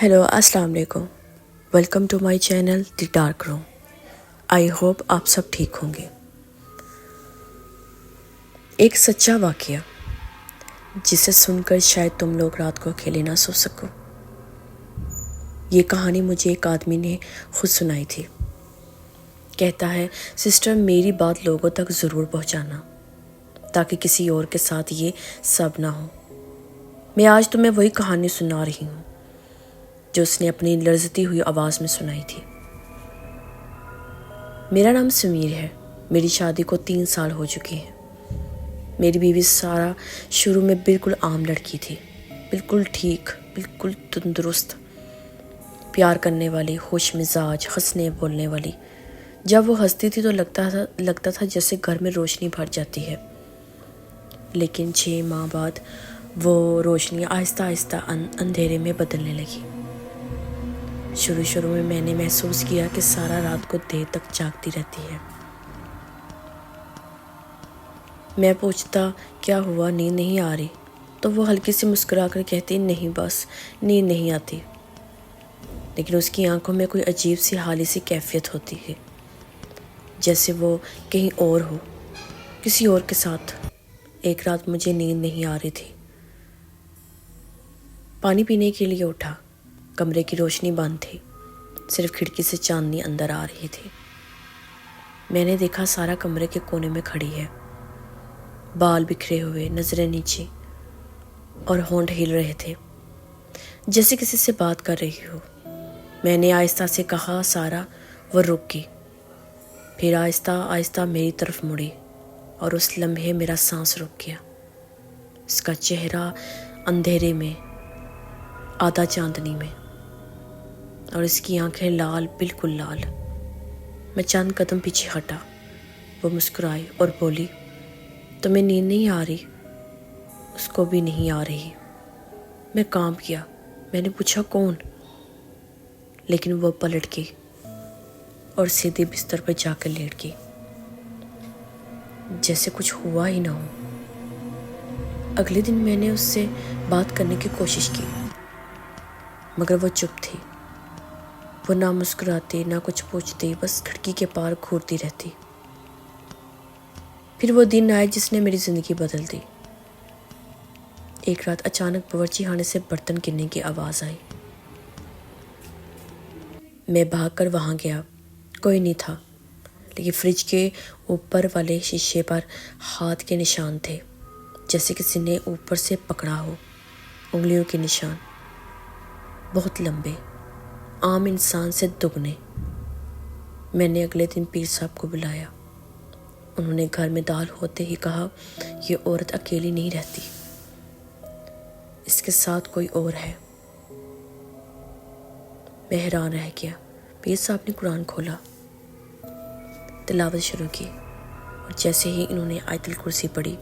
Hello السلام علیکم. Welcome to my channel the dark room. I hope آپ سب ٹھیک ہوں گے. ایک سچا واقعہ جسے سن کر شاید تم لوگ رات کو اکیلے نہ سو سکو. یہ کہانی مجھے ایک آدمی نے خود سنائی تھی. کہتا ہے سسٹر میری بات لوگوں تک ضرور پہنچانا تاکہ کسی اور کے ساتھ یہ سب نہ ہو. میں آج تمہیں وہی کہانی سنا رہی ہوں جو اس نے اپنی لرزتی ہوئی آواز میں سنائی تھی. میرا نام سمیر ہے. میری شادی کو 3 سال ہو چکے ہیں. میری بیوی سارا شروع میں بالکل عام لڑکی تھی. بالکل ٹھیک، بالکل تندرست، پیار کرنے والی، خوش مزاج، ہنسنے بولنے والی. جب وہ ہنستی تھی تو لگتا تھا جیسے گھر میں روشنی بھر جاتی ہے. لیکن 6 ماہ بعد وہ روشنی آہستہ آہستہ اندھیرے میں بدلنے لگی. شروع میں نے محسوس کیا کہ سارا رات کو دیر تک جاگتی رہتی ہے. میں پوچھتا کیا ہوا، نیند نہیں آ رہی؟ تو وہ ہلکی سی مسکرا کر کہتی نہیں بس نیند نہیں آتی. لیکن اس کی آنکھوں میں کوئی عجیب سی حالی سی کیفیت ہوتی ہے، جیسے وہ کہیں اور ہو، کسی اور کے ساتھ. ایک رات مجھے نیند نہیں آ رہی تھی. پانی پینے کے لیے اٹھا. کمرے کی روشنی بند تھی، صرف کھڑکی سے چاندنی اندر آ رہی تھی. میں نے دیکھا سارا کمرے کے کونے میں کھڑی ہے، بال بکھرے ہوئے، نظریں نیچے، اور ہونٹ ہل رہے تھے جیسے کسی سے بات کر رہی ہو. میں نے آہستہ سے کہا سارا. وہ رک گئی، پھر آہستہ آہستہ میری طرف مڑی اور اس لمحے میرا سانس رک گیا. اس کا چہرہ اندھیرے میں، آدھا چاندنی میں، اور اس کی آنکھیں لال، بالکل لال. میں چند قدم پیچھے ہٹا. وہ مسکرائی اور بولی تمہیں نیند نہیں آ رہی؟ اس کو بھی نہیں آ رہی. میں کانپ گیا. میں نے پوچھا کون؟ لیکن وہ پلٹ گئی اور سیدھے بستر پر جا کر لیٹ گئی، جیسے کچھ ہوا ہی نہ ہو. اگلے دن میں نے اس سے بات کرنے کی کوشش کی، مگر وہ چپ تھی. وہ نہ مسکراتی، نہ کچھ پوچھتی، بس کھڑکی کے پار گھورتی رہتی. پھر وہ دن آئے جس نے میری زندگی بدل دی. ایک رات اچانک باورچی خانے سے برتن گرنے کی آواز آئی. میں بھاگ کر وہاں گیا. کوئی نہیں تھا، لیکن فریج کے اوپر والے شیشے پر ہاتھ کے نشان تھے، جیسے کسی نے اوپر سے پکڑا ہو. انگلیوں کے نشان، بہت لمبے، عام انسان سے دگنے. میں نے اگلے دن پیر صاحب کو بلایا. انہوں نے گھر میں دال ہوتے ہی کہا یہ عورت اکیلی نہیں رہتی، اس کے ساتھ کوئی اور ہے. میں حیران رہ گیا. پیر صاحب نے قرآن کھولا، تلاوت شروع کی، اور جیسے ہی انہوں نے آیت الکرسی پڑھی،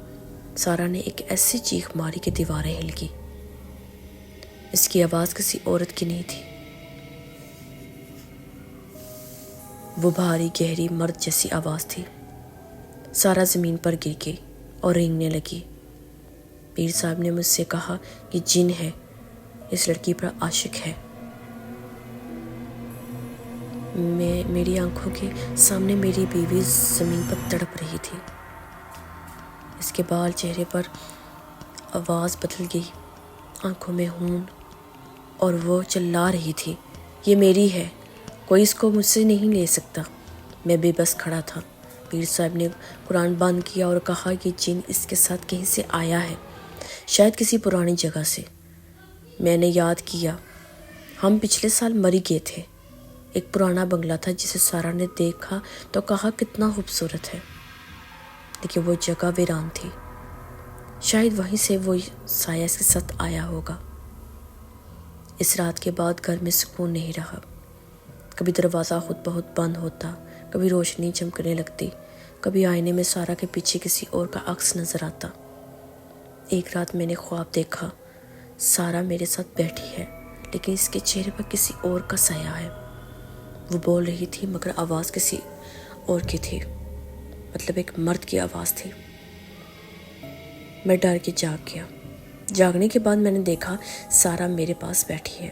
سارا نے ایک ایسی چیخ ماری کہ دیواریں ہل گئی. اس کی آواز کسی عورت کی نہیں تھی، وہ بھاری گہری مرد جیسی آواز تھی. سارا زمین پر گر گئی اور رینگنے لگی. پیر صاحب نے مجھ سے کہا یہ جن ہے، اس لڑکی پر عاشق ہے. میری آنکھوں کے سامنے میری بیوی زمین پر تڑپ رہی تھی. اس کے بال، چہرے پر. آواز بدل گئی، آنکھوں میں خون، اور وہ چلا رہی تھی یہ میری ہے، کوئی اس کو مجھ سے نہیں لے سکتا. میں بے بس کھڑا تھا. پیر صاحب نے قرآن بند کیا اور کہا یہ جن اس کے ساتھ کہیں سے آیا ہے، شاید کسی پرانی جگہ سے. میں نے یاد کیا ہم پچھلے سال مری گئے تھے. ایک پرانا بنگلہ تھا جسے سارا نے دیکھا تو کہا کتنا خوبصورت ہے، لیکن وہ جگہ ویران تھی. شاید وہیں سے وہ سایہ اس کے ساتھ آیا ہوگا. اس رات کے بعد گھر میں سکون نہیں رہا. کبھی دروازہ خود بہت بند ہوتا، کبھی روشنی چمکنے لگتی، کبھی آئینے میں سارا کے پیچھے کسی اور کا عکس نظر آتا. ایک رات میں نے خواب دیکھا سارا میرے ساتھ بیٹھی ہے، لیکن اس کے چہرے پر کسی اور کا سایہ ہے. وہ بول رہی تھی مگر آواز کسی اور کی تھی، مطلب ایک مرد کی آواز تھی. میں ڈر کے جاگ گیا. جاگنے کے بعد میں نے دیکھا سارا میرے پاس بیٹھی ہے.